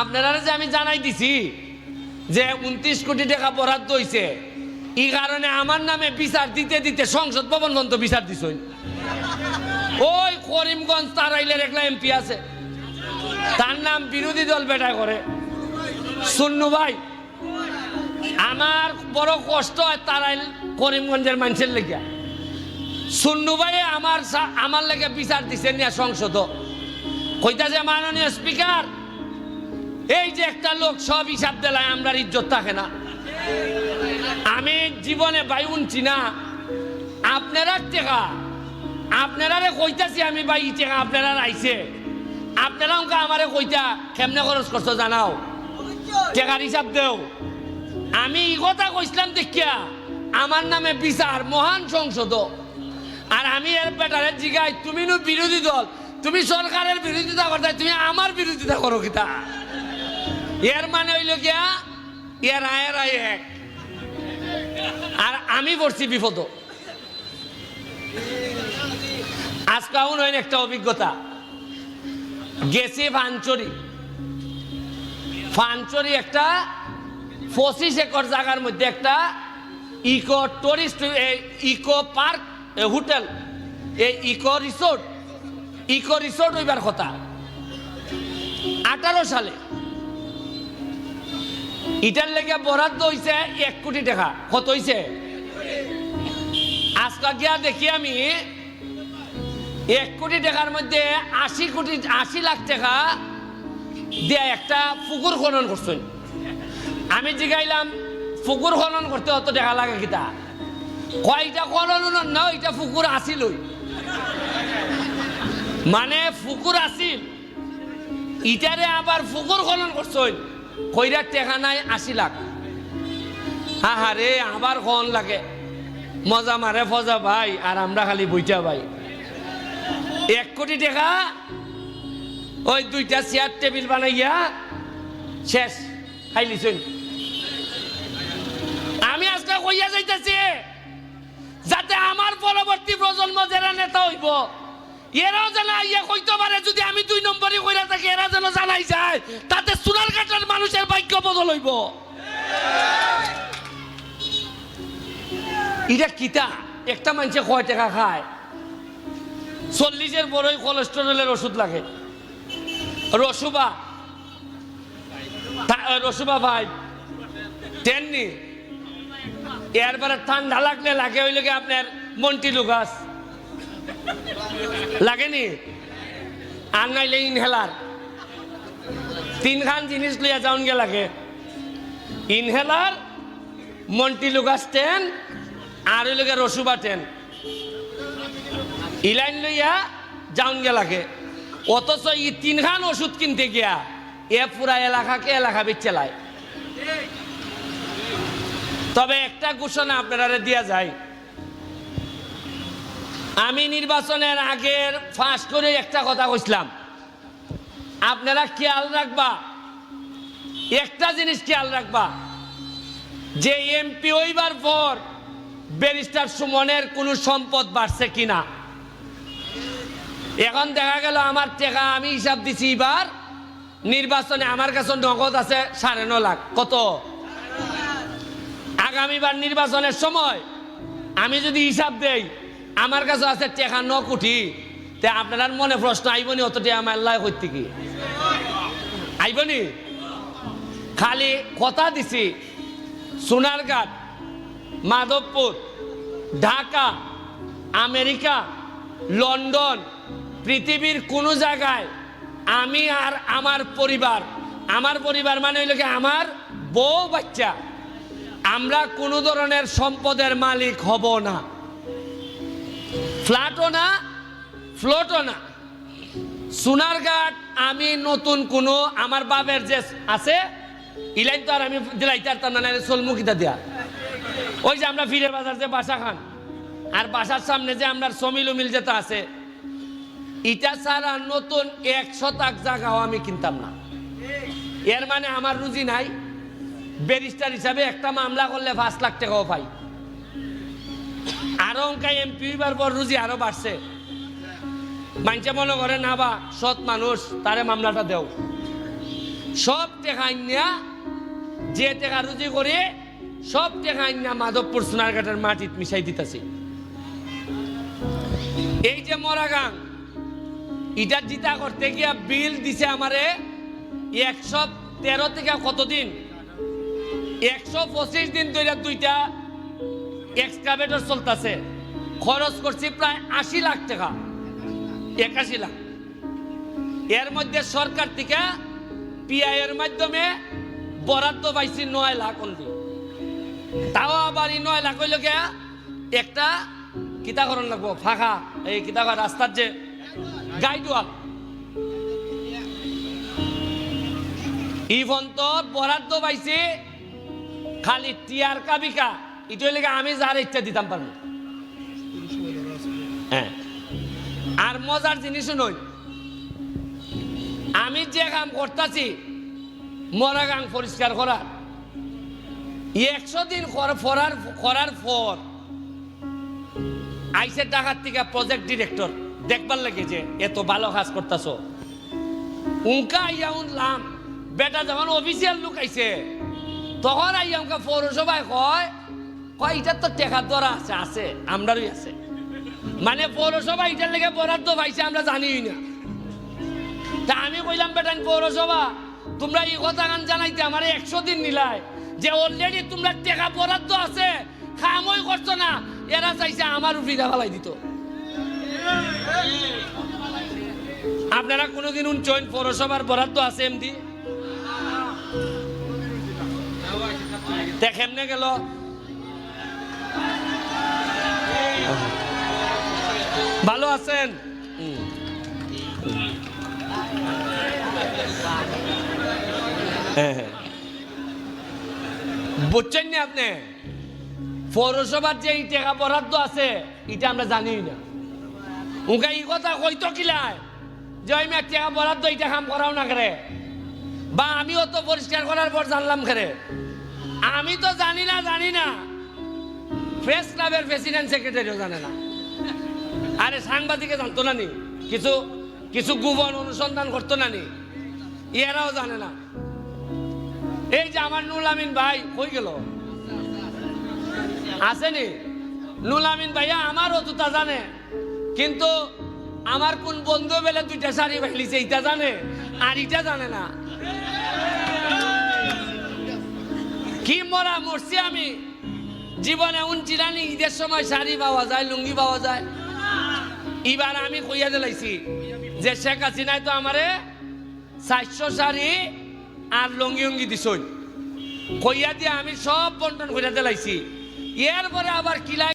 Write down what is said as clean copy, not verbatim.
আপনারা যে আমি জানাই দিছি যে 29 কোটি টাকা বরাদ্দ হইছে, এই কারণে আমার নামে বিচার দিতে দিতে সংসদ ভবন পর্যন্ত বিচার দিছই। ওই করিমগঞ্জ তারাইলের একলা এমপি আছে, তার নাম বিরোধী দল বেটা করে সুন্নু ভাই। আমার বড় কষ্ট হয় তারাইল করিমগঞ্জের মানুষের লেগে। সুন্নু ভাই আমার লেগে বিচার দিচ্ছেন না সংসদ। কইতাছে মাননীয় স্পিকার, এই যে একটা লোক সব হিসাব দিলায় আমরা ইজ্জত থাকে না। আমি জীবনে ভাই উনছি না আপনারা টেকা, আপনারা কইতাছি আমি ভাই টেকা আপনারা আইছে, আপনারা আমারে কইতা কেমনে খরচ করছো জানাও, টেকার হিসাব দেও। আমি এই কথা কইছিলাম দেখিয়া আমার নামে বিচার মহান সংসদ। আর আমি এর বেটারে জিগাই, তুমি নো বিরোধী দল, তুমি সরকারের বিরোধিতা করতে, তুমি আমার বিরোধিতা করো কিতা? এর মানে হইল গিয়া এর আয়ের আয় এক, আর আমি পড়ছি বিপদ। আজকে নয় একটা অভিজ্ঞতা গেছি ফানচরি একটা 25 একর জায়গার মধ্যে একটা eco tourist eco park hotel, এই ইকো রিসোর্ট হইবার কথা 18 সালে। এটার লেগে বরাদ্দ হইছে 1 কোটি টাকা। কত হইছে? আজকে গিয়া দেখি আমি 1 কোটি টাকার মধ্যে 80 লাখ টাকা দিয়ে একটা পুকুর খনন করছেন। আমি জিগাইলাম পুকুর খনন করতে অত টাকা লাগে কিতা? কয়টা খনন না, এটা পুকুর আসিল, মানে পুকুর আসিল, ইটারে আবার পুকুর খনন করছেন, কইরা টাকা নাই 80 লাখ। আহারে আবার খন লাগে, মজা মারে ফজা ভাই, আর আমরা খালি বইটা ভাই। 1 কোটি টাকা ওই 2টা চেয়ার টেবিল বানাইয়া শেষ খাইলিছেন। আমি আজকে কইয়া যাইতেছি যাতে আমার পরবর্তী প্রজন্ম যারা নেতা হইব এরাও যেন ইয়ে কইতে পারে, যদি আমি 2 নম্বরই কইরা থাকি এরা যেন জানাই যায়, তাতে সোনারঘাটের মানুষের ভাগ্য বদল হইব। এটা কিতা? একটা মানুষে কয় টাকা খায়? 40-এর বড়ই কোলেস্টেরলের ওষুধ লাগে, রসুবা ভাই 10 নি। এরপরে ঠান্ডা লাগলে লাগে হইল কি আপনার মন্টিলু গাছ লাগেনি, আর নাইলে ইনহেলার। 3 খান জিনিস লইয়া যাওন গে লাগে, ইনহেলার, মন্টিলু গাছ 10 আর হইল গে রসুবা 10, ইলাইন লইয়া যাওন গে লাগে। অথচ এই 3 খান ওষুধ কিনতে গিয়া এ পুরা এলাকা বেচেলায়। তবে একটা ঘোষণা আপনারা দিয়া যায়, আমি নির্বাচনের আগের ফাঁস করে একটা কথা কইছিলাম, আপনারা খেয়াল রাখবা, একটা জিনিস খেয়াল রাখবা, যে এমপি হইবার পর ব্যারিস্টার সুমনের কোনো সম্পদ বাড়ছে কিনা। এখন দেখা গেল আমার টাকা আমি হিসাব দিছি, এবার নির্বাচনে আমার কাছে নগদ আছে 9.5 লাখ। কত? আগামীবার নির্বাচনের সময় আমি যদি হিসাব দেই আমার কাছে আছে টাকা 9 কোটি, তে আপনার মনে প্রশ্ন আইবনি অত টাকা আমার লাই করতে কি আইবনি? খালি কথা দিছি, সোনারঘাট, মাধবপুর, ঢাকা, আমেরিকা, লন্ডন, পৃথিবীর কোনো জায়গায় আমি আর আমার পরিবার মানে হইল কি আমার বউ বাচ্চা, আমরা কোনো ধরনের সম্পদের মালিক হব না, ফ্ল্যাটও না, ফ্লোটও না। সোনারঘাট আমি নতুন কোনো আমার বাবের যে আছে ইলাইন তো আর আমি দিলাইতে পারতাম না, সোলমুখিতা দিয়া। ওই যে আমরা ফিরে বাজার যে বাসা খান, আর বাসার সামনে যে আমরা সমিল উমিল যেটা আছে, এটা ছাড়া নতুন 1 শতাক জায়গাও আমি কিনতাম না। এর মানে আমার রুজি নাই। ব্যারিস্টার হিসাবে একটা মামলা করলে 5 লাখ টাকাও পাই। আরো অঙ্কায় এমপি হইবার পর রুজি আরো বাড়ছে। মানুষে মনে করে না বা সৎ মানুষ, তারে মামলাটা দেও। সব টেকা আইনা যে টেকা রুজি করে সব টেকা আইনা মাধবপুর সোনারঘাটের মাটিত মিশাই দিতেছি। এই যে মরাগাং এটা জিতা করতে গিয়া বিল দিছে আমারে 113 থেকে কতদিন 125 দিন ধরে দুইটা এক্সকাভেটর চলতেছে। খরচ করছি প্রায় 80 লাখ টাকা, 81 লাখ। এর মধ্যে সরকার থেকে পিআই এর মাধ্যমে বরাদ্দ পাইছি 9 লাখ অনলি। তাও আবার 9 লাখ হইল গিয়া একটা কিতাকরণ লাগবো ফাঁকা, এই কিতাকর রাস্তার যে গাইডওয়াল ইভন তো বরাদ্দ পাইছি খালি টিয়ার কাবিকা। এটা লেগে আমি যার ইচ্ছা দিতাম পারবো। হ্যাঁ, আর মজার জিনিস নই, আমি যে কাম করতেছি মরাগাং পরিষ্কার করা 100 দিন করার পর আইসে ঢাকার থেকে প্রজেক্ট ডিরেক্টর দেখবার লাগে যে এত ভালো কাজ করতেছ। উনকা আইয়া উনলাম বেটা যখন অফিসিয়াল লোক আইছে তখন আইয়া উনকা পৌরসভায় কয় এটার তো টেকা ধরা আছে, আছে আমরারই আছে। মানে পৌরসভা এটার লেগে বরাদ্দ পাইছে আমরা জানিই না। তা আমি কইলাম বেটা পৌরসভা তোমরা এই কথা গান জানাইতে আমার 100 দিন নিলাই যে অলরেডি তোমরা টেকা বরাদ্দ আছে, খামই করছো না। এরা চাইছে আমার ফিদা ফেলাই দিত। আপনারা কোনোদিন উনচইন পৌরসভার বরাদ্দ আছে এমনি কেমনে গেল? ভালো আছেন? বুঝছেন না আপনি? পৌরসভার যে টাকা বরাদ্দ আছে এটা আমরা জানি না। ওকে এই কথা কইতো কিলায় যে ওই মেয়ে টাকা বরাদ্দ এটা কাম করাও না করে, বা আমিও তো পরিষ্কার করার পর জানলাম করে। আমি তো জানি না প্রেস ক্লাবের প্রেসিডেন্ট সেক্রেটারিও জানে না। আরে সাংবাদিকে জানতো না নি, কিছু গোপন অনুসন্ধান করতো না নি, এরাও জানে না। এই যে আমার নুল আমিন ভাই কই গেল? আসেনি নুল আমিন ভাইয়া? আমার অতটা জানে, কিন্তু আমার কোন বন্ধু বেলে 2টা শাড়ি ভাইলিছে এটা জানে, আর এটা জানে না। কি মরছি আমি জীবনে উনচিরানি ঈদের সময় শাড়ি পাওয়া যায়, লুঙ্গি পাওয়া যায়। এবার আমি কইয়া দিলাইছি যে শেখ হাসিনায় তো আমারে 400 শাড়ি আর লুঙ্গি দিছই, কইয়া দিয়ে আমি সব বন্টন কইয়া দিলাইছি। এরপরে আবার কিলাই